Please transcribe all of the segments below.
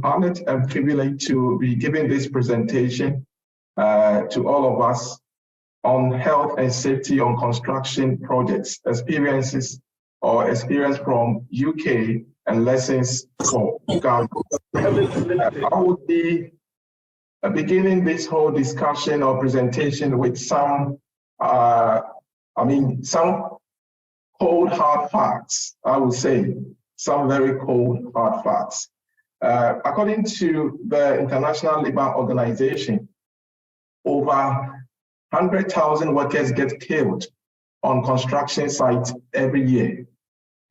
honored and privileged to be giving this presentation to all of us on health and safety on construction projects, experience from UK and lessons for Ghana. I will be beginning this whole discussion or presentation with some cold hard facts. I would say some very cold hard facts. According to the International Labour Organization, over 100,000 workers get killed on construction sites every year.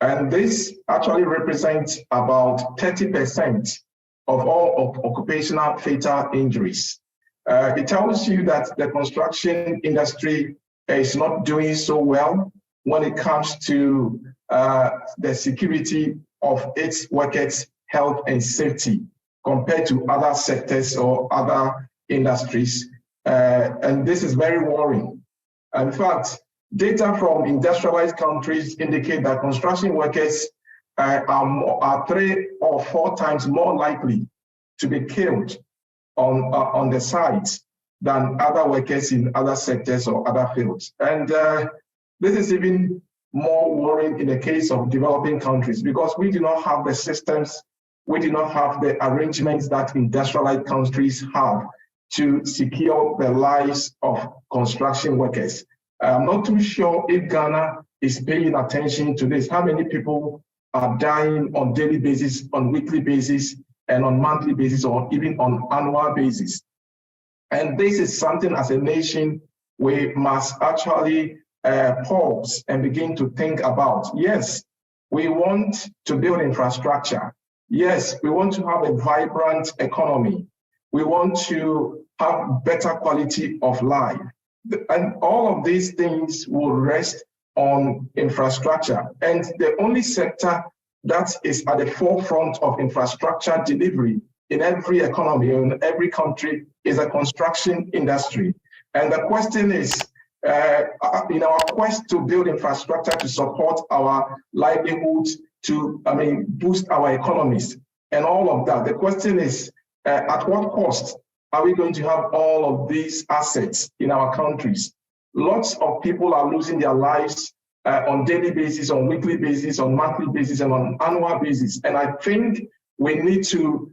And this actually represents about 30% of all occupational fatal injuries. It tells you that the construction industry is not doing so well when it comes to the security of its workers' health and safety compared to other sectors or other industries. And this is very worrying. In fact, data from industrialized countries indicate that construction workers are 3 or 4 times more likely to be killed on the sites than other workers in other sectors or other fields. And this is even more worrying in the case of developing countries because we do not have the systems, we do not have the arrangements that industrialized countries have to secure the lives of construction workers. I'm not too sure if Ghana is paying attention to this. How many people are dying on daily basis, on weekly basis, and on monthly basis, or even on annual basis? And this is something as a nation we must actually pause and begin to think about. Yes, we want to build infrastructure. Yes, we want to have a vibrant economy. We want to have better quality of life. And all of these things will rest on infrastructure. And the only sector that is at the forefront of infrastructure delivery in every economy, in every country, is the construction industry. And the question is, in our quest to build infrastructure to support our livelihoods, to boost our economies and all of that, the question is, at what cost are we going to have all of these assets in our countries? Lots of people are losing their lives on daily basis, on weekly basis, on monthly basis, and on annual basis. And I think we need to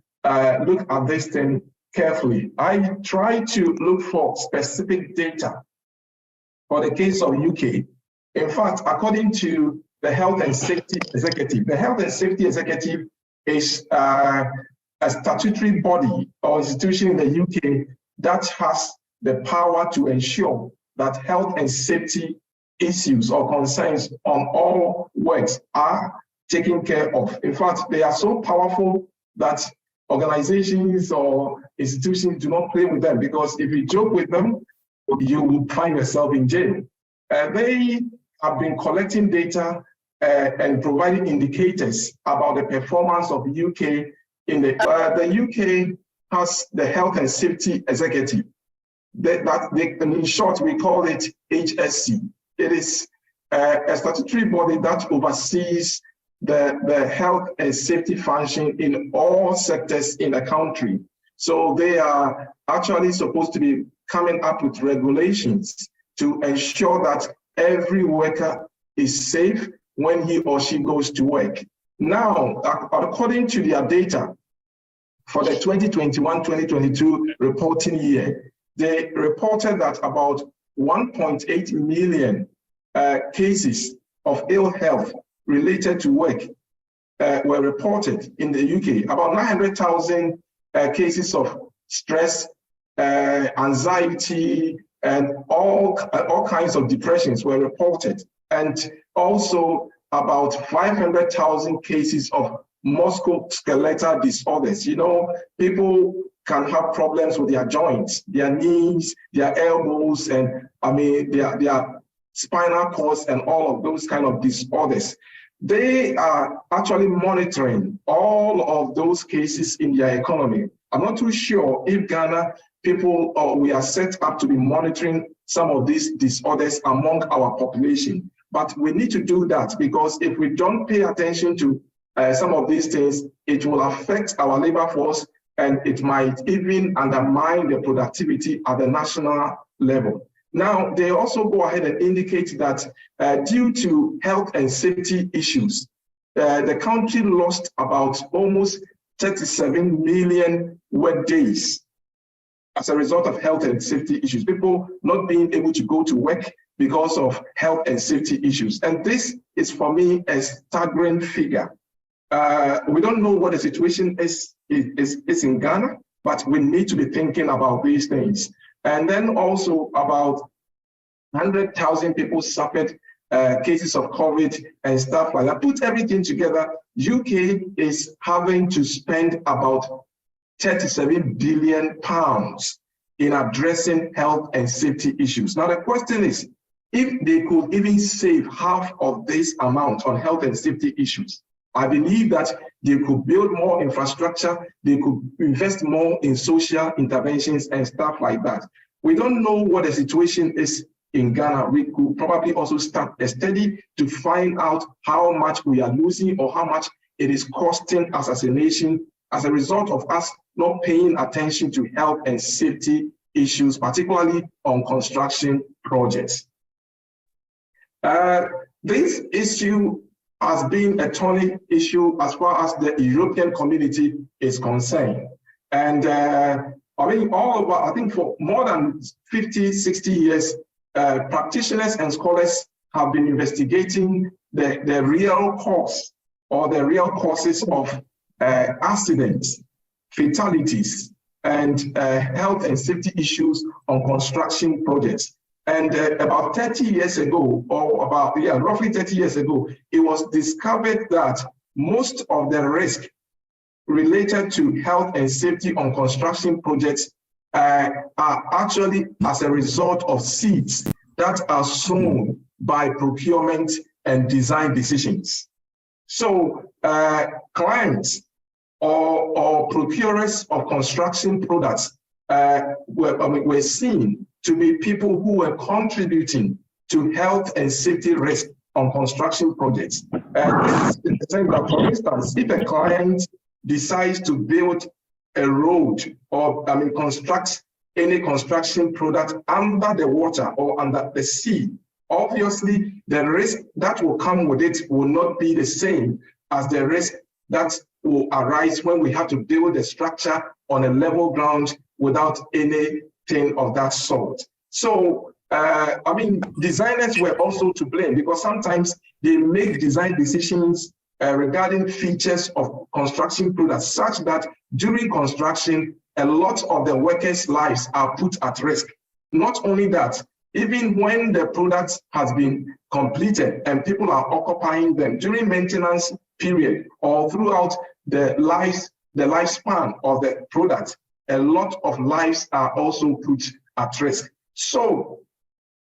look at this thing carefully. I try to look for specific data for the case of UK. In fact, according to the Health and Safety Executive, the Health and Safety Executive is a statutory body or institution in the UK that has the power to ensure that health and safety issues or concerns on all works are taken care of. In fact, they are so powerful that organizations or institutions do not play with them, because if you joke with them, you will find yourself in jail. They have been collecting data and providing indicators about the performance of UK in the UK has the Health and Safety Executive. In short, we call it HSC. It is a statutory body that oversees the health and safety function in all sectors in the country. So they are actually supposed to be coming up with regulations to ensure that every worker is safe when he or she goes to work. Now, according to their data, for the 2021-2022 reporting year, they reported that about 1.8 million cases of ill health related to work were reported in the UK. About 900,000 cases of stress, anxiety, and all kinds of depressions were reported. And also about 500,000 cases of musculoskeletal disorders. You know, people can have problems with their joints, their knees, their elbows, and their spinal cords and all of those kind of disorders. They are actually monitoring all of those cases in their economy. I'm not too sure if Ghana people we are set up to be monitoring some of these disorders among our population. But we need to do that, because if we don't pay attention to some of these things, it will affect our labor force, and it might even undermine the productivity at the national level. Now, they also go ahead and indicate that due to health and safety issues, the country lost about almost 37 million work days as a result of health and safety issues, people not being able to go to work because of health and safety issues. And this is, for me, a staggering figure. We don't know what the situation is in Ghana, but we need to be thinking about these things. And then also about 100,000 people suffered cases of COVID and stuff like that. Put everything together, UK is having to spend about 37 billion pounds in addressing health and safety issues. Now, the question is, if they could even save half of this amount on health and safety issues, I believe that they could build more infrastructure, they could invest more in social interventions and stuff like that. We don't know what the situation is in Ghana. We could probably also start a study to find out how much we are losing or how much it is costing us as a nation as a result of us not paying attention to health and safety issues, particularly on construction projects. This issue has been a thorny issue as far as the European community is concerned. And I think for more than 50, 60 years, practitioners and scholars have been investigating the real cause or the real causes of accidents, fatalities, and health and safety issues on construction projects. And about 30 years ago, or roughly 30 years ago, it was discovered that most of the risk related to health and safety on construction projects are actually as a result of seeds that are sown by procurement and design decisions. So clients or procurers of construction products were seen to be people who were contributing to health and safety risk on construction projects. This is in the sense that, for instance, if a client decides to build a road or construct any construction product under the water or under the sea, obviously the risk that will come with it will not be the same as the risk that will arise when we have to build a structure on a level ground without anything of that sort. So, designers were also to blame because sometimes they make design decisions regarding features of construction products such that during construction, a lot of the workers' lives are put at risk. Not only that, even when the product has been completed and people are occupying them during maintenance period or throughout the lifespan of the product, a lot of lives are also put at risk. So,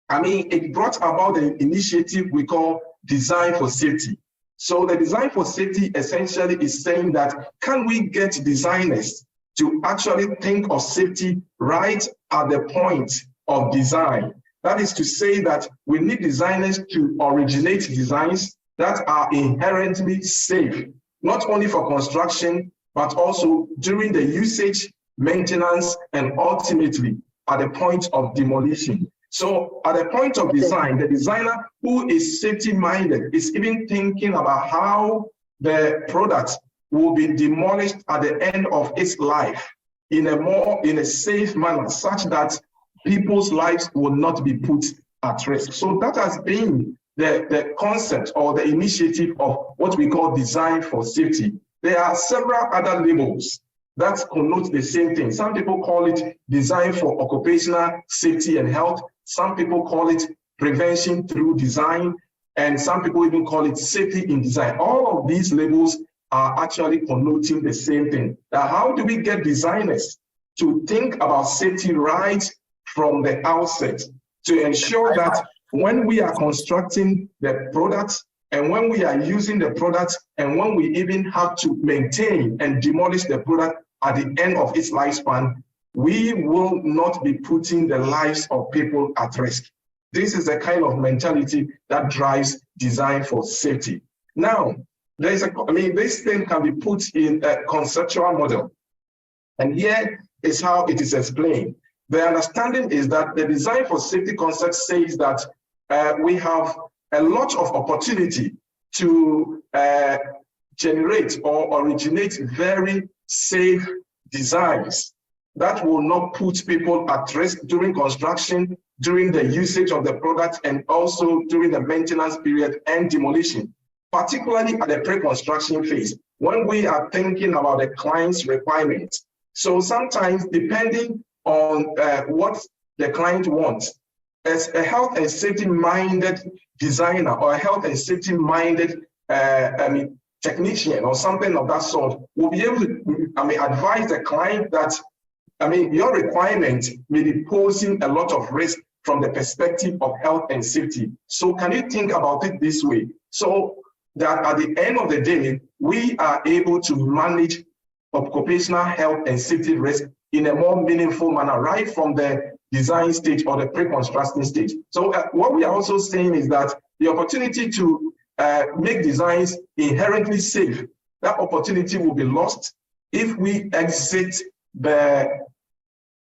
it brought about the initiative we call Design for Safety. So the Design for Safety essentially is saying that, can we get designers to actually think of safety right at the point of design? That is to say that we need designers to originate designs that are inherently safe, not only for construction, but also during the usage, maintenance, and ultimately at the point of demolition. So at the point of design, the designer who is safety-minded is even thinking about how the product will be demolished at the end of its life in a safe manner, such that people's lives will not be put at risk. So that has been the concept or the initiative of what we call Design for Safety. There are several other labels that connote the same thing. Some people call it Design for Occupational Safety and Health. Some people call it Prevention Through Design. And some people even call it Safety in Design. All of these labels are actually connoting the same thing. Now, how do we get designers to think about safety right from the outset to ensure that when we are constructing the products and when we are using the products and when we even have to maintain and demolish the product at the end of its lifespan, we will not be putting the lives of people at risk. This is the kind of mentality that drives Design for Safety. Now, this thing can be put in a conceptual model. And here is how it is explained. The understanding is that the design for safety concept says that we have a lot of opportunity to generate or originate very safe designs that will not put people at risk during construction, during the usage of the product, and also during the maintenance period and demolition, particularly at the pre-construction phase, when we are thinking about the client's requirements. So sometimes, depending on what the client wants, as a health and safety minded designer or a health and safety minded technician or something of that sort, will be able to advise the client that your requirement may be posing a lot of risk from the perspective of health and safety. So can you think about it this way? So that at the end of the day, we are able to manage occupational health and safety risk in a more meaningful manner, right from the design stage or the pre-construction stage. So what we are also saying is that the opportunity to make designs inherently safe, that opportunity will be lost if we exit the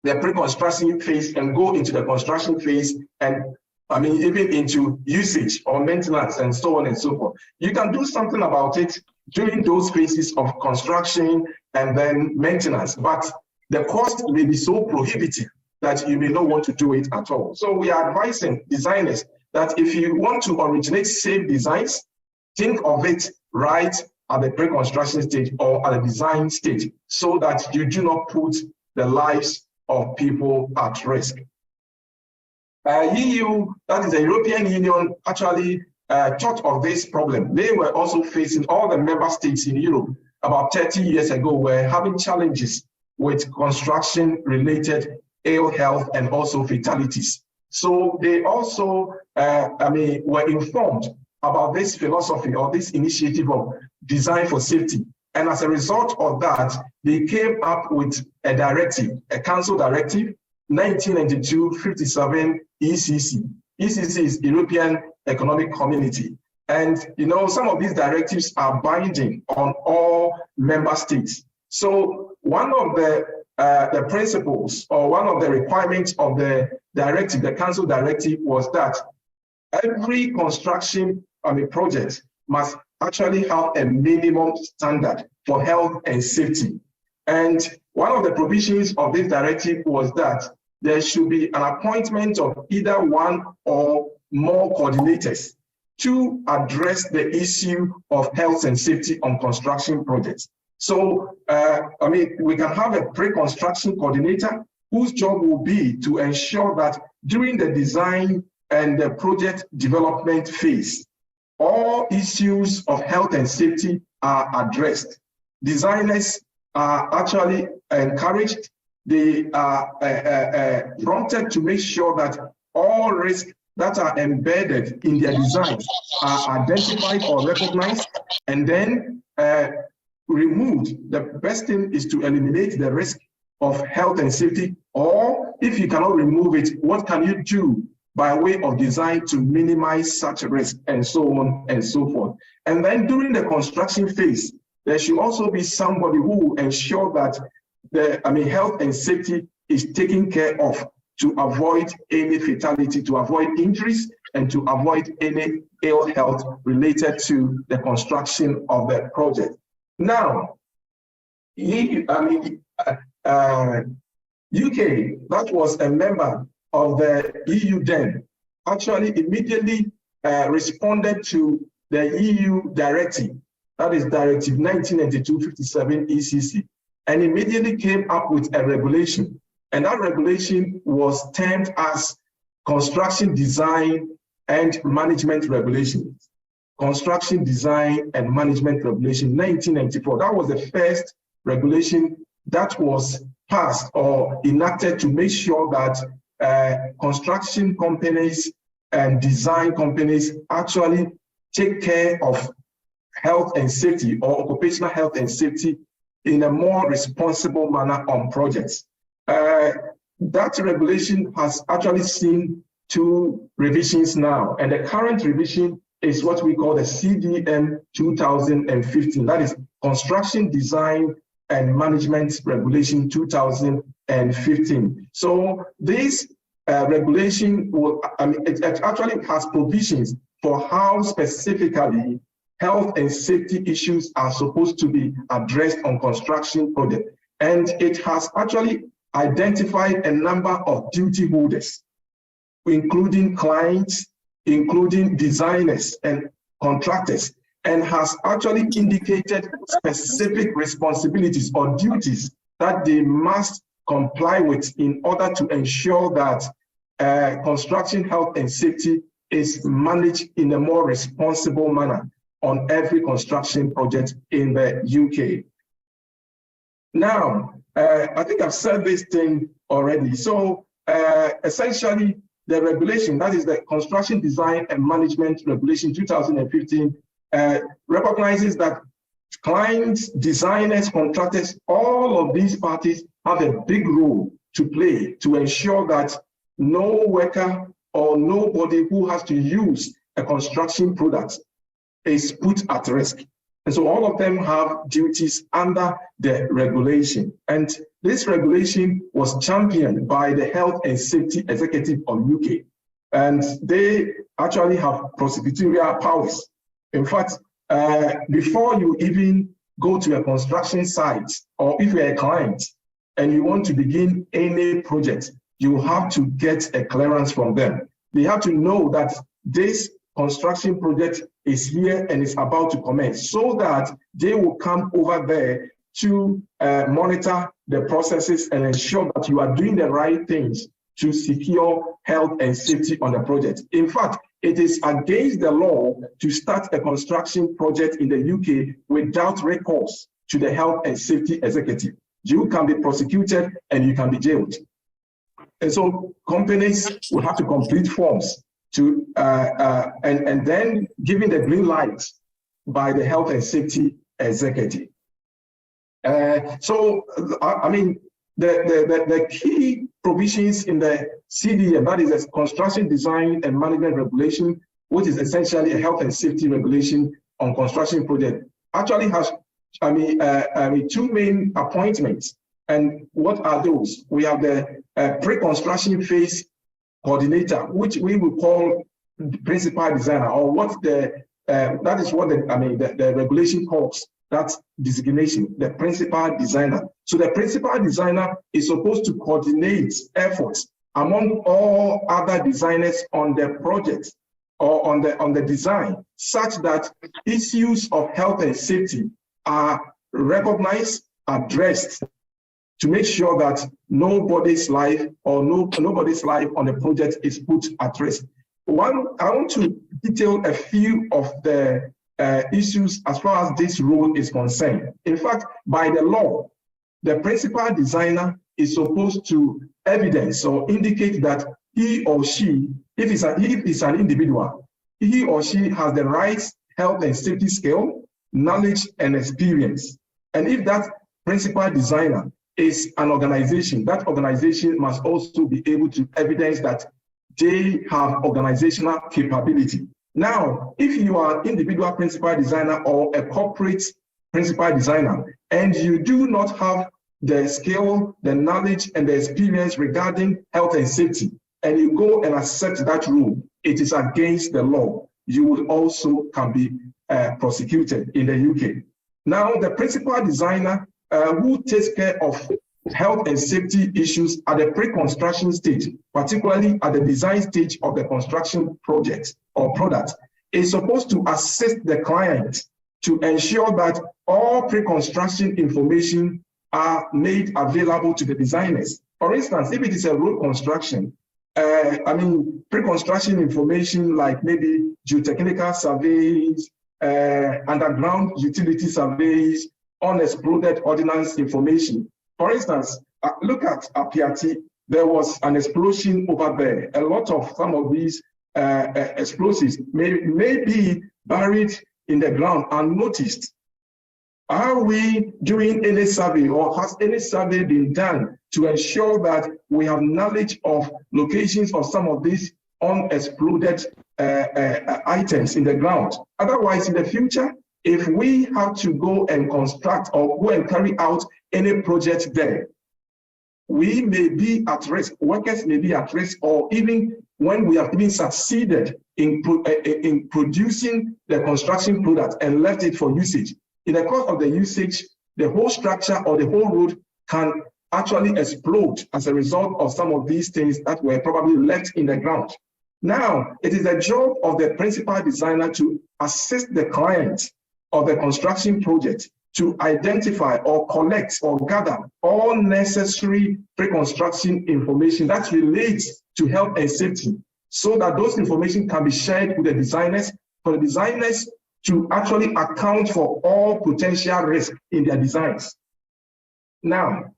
pre-construction phase and go into the construction phase, and even into usage or maintenance and so on and so forth. You can do something about it during those phases of construction and then maintenance, but the cost may be so prohibitive that you may not want to do it at all. So we are advising designers that if you want to originate safe designs, think of it right at the pre-construction stage or at the design stage, so that you do not put the lives of people at risk. EU, that is the European Union, actually thought of this problem. They were also facing, all the member states in Europe about 30 years ago were having challenges with construction-related ill health and also fatalities. So they also were informed about this philosophy or this initiative of design for safety. And as a result of that, they came up with a directive, a council directive, 1992-57 ECC. ECC is European Economic Community. And some of these directives are binding on all member states. So one of the principles or one of the requirements of the directive, the council directive, was that every construction project must actually have a minimum standard for health and safety. And one of the provisions of this directive was that there should be an appointment of either one or more coordinators to address the issue of health and safety on construction projects. So, we can have a pre-construction coordinator whose job will be to ensure that during the design and the project development phase, all issues of health and safety are addressed. Designers are actually encouraged, they are prompted to make sure that all risks that are embedded in their designs are identified or recognized and then removed. The best thing is to eliminate the risk of health and safety, or if you cannot remove it, what can you do by way of design to minimize such risk, and so on and so forth. And then during the construction phase, there should also be somebody who will ensure that the health and safety is taken care of to avoid any fatality, to avoid injuries, and to avoid any ill health related to the construction of the project. Now, UK, that was a member of the EU then, actually immediately responded to the EU directive, that is Directive 1992-57 ECC, and immediately came up with a regulation. And that regulation was termed as Construction Design and Management Regulations. Construction Design and Management Regulation 1994. That was the first regulation that was passed or enacted to make sure that construction companies and design companies actually take care of health and safety or occupational health and safety in a more responsible manner on projects. That regulation has actually seen 2 revisions now, and the current revision is what we call the CDM 2015. That is Construction Design and Management Regulation 2015. So this regulation will, it actually has provisions for how specifically health and safety issues are supposed to be addressed on construction projects. And it has actually identified a number of duty holders, including clients, including designers and contractors, and has actually indicated specific responsibilities or duties that they must comply with in order to ensure that construction health and safety is managed in a more responsible manner on every construction project in the UK. Now, I think I've said this thing already. So essentially, the regulation, that is the Construction Design and Management Regulation 2015, recognizes that clients, designers, contractors, all of these parties have a big role to play to ensure that no worker or nobody who has to use a construction product is put at risk. And so all of them have duties under the regulation. And this regulation was championed by the Health and Safety Executive of UK. And they actually have prosecutorial powers. In fact, before you even go to a construction site, or if you're a client and you want to begin any project, you have to get a clearance from them. They have to know that this construction project is here and is about to commence, so that they will come over there to monitor the processes and ensure that you are doing the right things to secure health and safety on the project. In fact, it is against the law to start a construction project in the UK without recourse to the Health and Safety Executive. You can be prosecuted and you can be jailed. And so companies will have to complete forms to and then giving the green light by the Health and Safety Executive. So I mean, the key provisions in the CDM, that is a Construction Design and Management Regulation, which is essentially a health and safety regulation on construction project, actually has two main appointments. And what are those? We have the pre-construction phase coordinator, which we will call the principal designer, or what that is what the regulation calls that designation, the principal designer. So the principal designer is supposed to coordinate efforts among all other designers on the project or on the design, such that issues of health and safety are recognized, addressed, to make sure that nobody's life or nobody's life on the project is put at risk. I want to detail a few of the issues as far as this role is concerned. In fact, by the law, the principal designer is supposed to evidence or indicate that he or she, if it's an individual, he or she has the right health and safety skill, knowledge, and experience. And if that principal designer is an organization, that organization must also be able to evidence that they have organizational capability. Now, if you are an individual principal designer or a corporate principal designer, and you do not have the skill, the knowledge, and the experience regarding health and safety, and you go and accept that rule, it is against the law. You will also can be prosecuted in the UK. Now, the principal designer who takes care of health and safety issues at the pre-construction stage, particularly at the design stage of the construction project or product, is supposed to assist the client to ensure that all pre-construction information are made available to the designers. For instance, if it is a road construction, pre-construction information like maybe geotechnical surveys, underground utility surveys, unexploded ordnance information. For instance, look at Apiati. There was an explosion over there. A lot of some of these explosives may be buried in the ground unnoticed. Are we doing any survey, or has any survey been done to ensure that we have knowledge of locations of some of these unexploded items in the ground. Otherwise, in the future, if we have to go and construct or go and carry out any project there, we may be at risk, workers may be at risk, or even when we have even succeeded in producing the construction product and left it for usage. In the course of the usage, the whole structure or the whole road can actually explode as a result of some of these things that were probably left in the ground. Now, it is the job of the principal designer to assist the client of the construction project to identify or collect or gather all necessary pre-construction information that relates to health and safety, so that those information can be shared with the designers, for the designers to actually account for all potential risk in their designs. Now,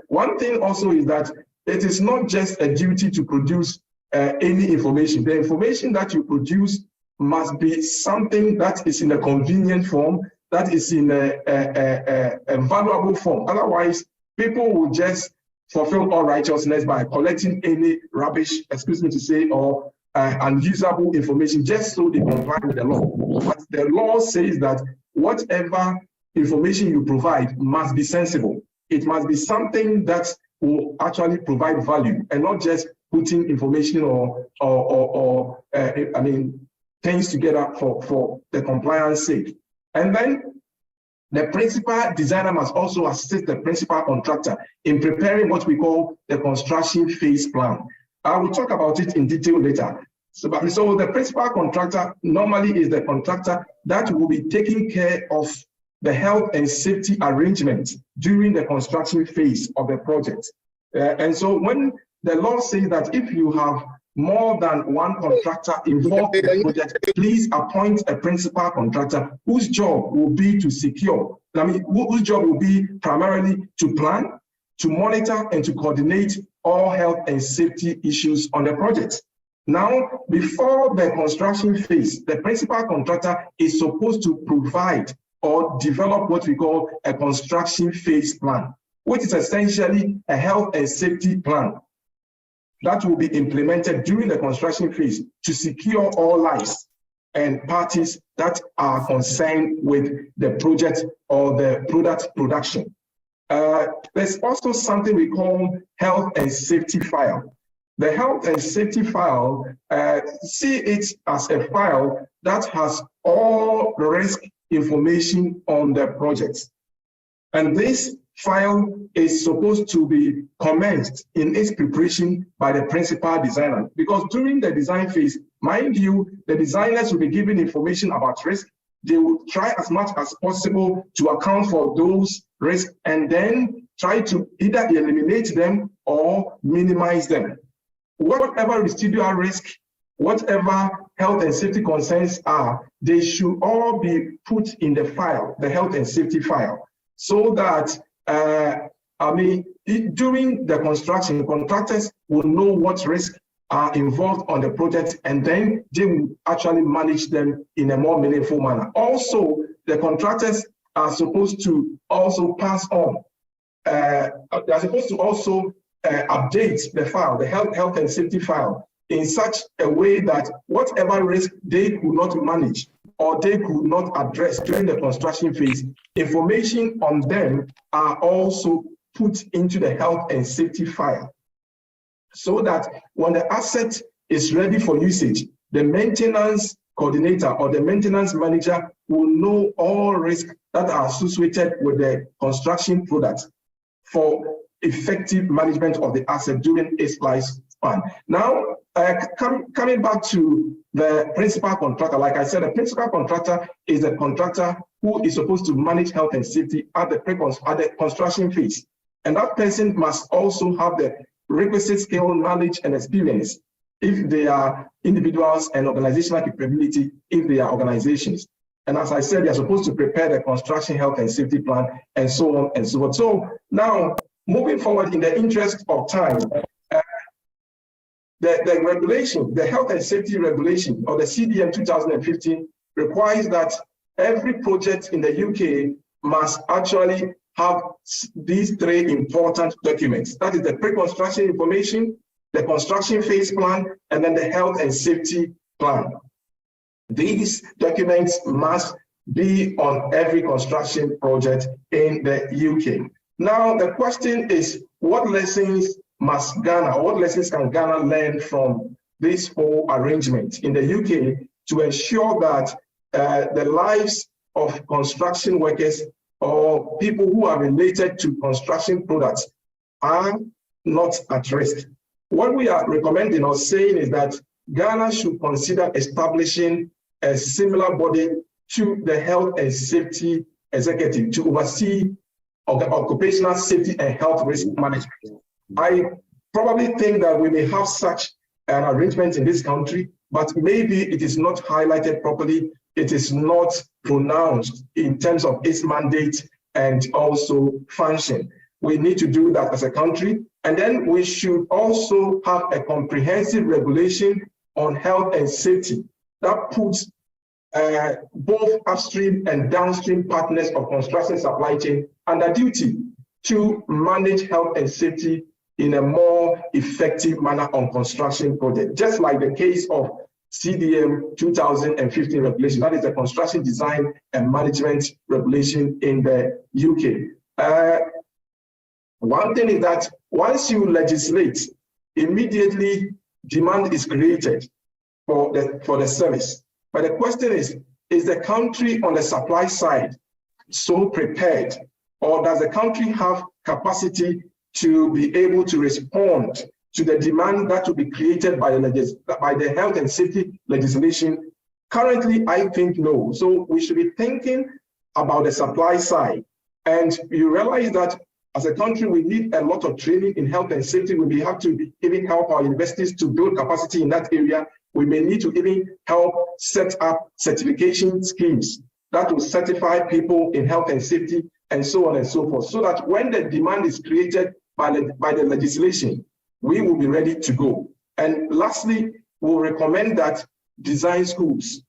one thing also is that it is not just a duty to produce any information. The information that you produce must be something that is in a convenient form, that is in a valuable form. Otherwise, people will just fulfill all righteousness by collecting any rubbish, excuse me to say, or unusable information just so they comply with the law. But the law says that whatever information you provide must be sensible. It must be something that will actually provide value and not just putting information or things together for the compliance sake. And then the principal designer must also assist the principal contractor in preparing what we call the construction phase plan. I will talk about it in detail later. So the principal contractor normally is the contractor that will be taking care of the health and safety arrangement during the construction phase of the project. And so when the law says that if you have more than one contractor involved in the project, please appoint a principal contractor whose job will be to secure, whose job will be primarily to plan, to monitor, and to coordinate all health and safety issues on the project. Now, before the construction phase, the principal contractor is supposed to provide or develop what we call a construction phase plan, which is essentially a health and safety plan that will be implemented during the construction phase to secure all lives and parties that are concerned with the project or the product production. There's also something we call health and safety file. The health and safety file, see it as a file that has all risk information on the project. And this file is supposed to be commenced in its preparation by the principal designer, because during the design phase, mind you, the designers will be given information about risk. They will try as much as possible to account for those risks and then try to either eliminate them or minimize them. Whatever residual risk, whatever health and safety concerns are, they should all be put in the file, the health and safety file, so that during the construction, contractors will know what risks are involved on the project, and then they will actually manage them in a more meaningful manner. Also, the contractors are supposed to also pass on, they are supposed to also update the file, the health and safety file, in such a way that whatever risk they could not manage or they could not address during the construction phase, information on them are also put into the health and safety file, so that when the asset is ready for usage, the maintenance coordinator or the maintenance manager will know all risks that are associated with the construction product for effective management of the asset during its lifespan. Now, coming back to the principal contractor, like I said, the principal contractor is the contractor who is supposed to manage health and safety at the construction phase. And that person must also have the requisite skill, knowledge, and experience if they are individuals, and organizational capability if they are organizations. And as I said, they are supposed to prepare the construction health and safety plan, and so on and so on. So now, moving forward, in the interest of time, the regulation, the health and safety regulation, or the CDM 2015, requires that every project in the UK must actually have these three important documents. That is the pre-construction information, the construction phase plan, and then the health and safety plan. These documents must be on every construction project in the UK. Now, the question is, what lessons must Ghana, what lessons can Ghana learn from this whole arrangement in the UK to ensure that the lives of construction workers or people who are related to construction products are not at risk? What we are recommending or saying is that Ghana should consider establishing a similar body to the Health and Safety Executive to oversee occupational safety and health risk management. I probably think that we may have such an arrangement in this country, but maybe it is not highlighted properly. It is not pronounced in terms of its mandate and also function. We need to do that as a country. And then we should also have a comprehensive regulation on health and safety that puts both upstream and downstream partners of construction supply chain under duty to manage health and safety in a more effective manner on construction projects, just like the case of CDM 2015 regulation, that is the construction design and management regulation in the UK. One thing is that once you legislate, immediately demand is created for the service. But the question is the country on the supply side so prepared, or does the country have capacity to be able to respond to the demand that will be created by the health and safety legislation? Currently, I think no. So we should be thinking about the supply side. And you realize that as a country, we need a lot of training in health and safety. We have to even help our universities to build capacity in that area. We may need to even help set up certification schemes that will certify people in health and safety and so on and so forth, so that when the demand is created by the legislation, we will be ready to go. And lastly, we'll recommend that design schools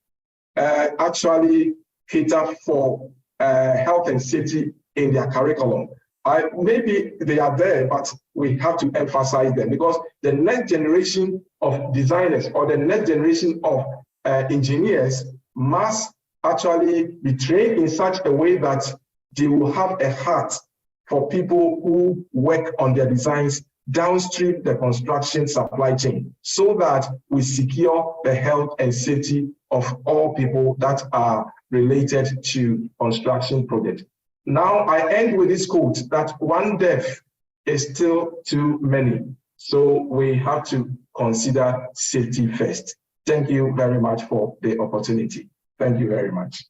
actually cater for health and safety in their curriculum. Maybe they are there, but we have to emphasize them, because the next generation of designers or the next generation of engineers must actually be trained in such a way that they will have a heart for people who work on their designs downstream the construction supply chain, so that we secure the health and safety of all people that are related to construction projects. Now, I end with this quote that one death is still too many. So we have to consider safety first. Thank you very much for the opportunity. Thank you very much.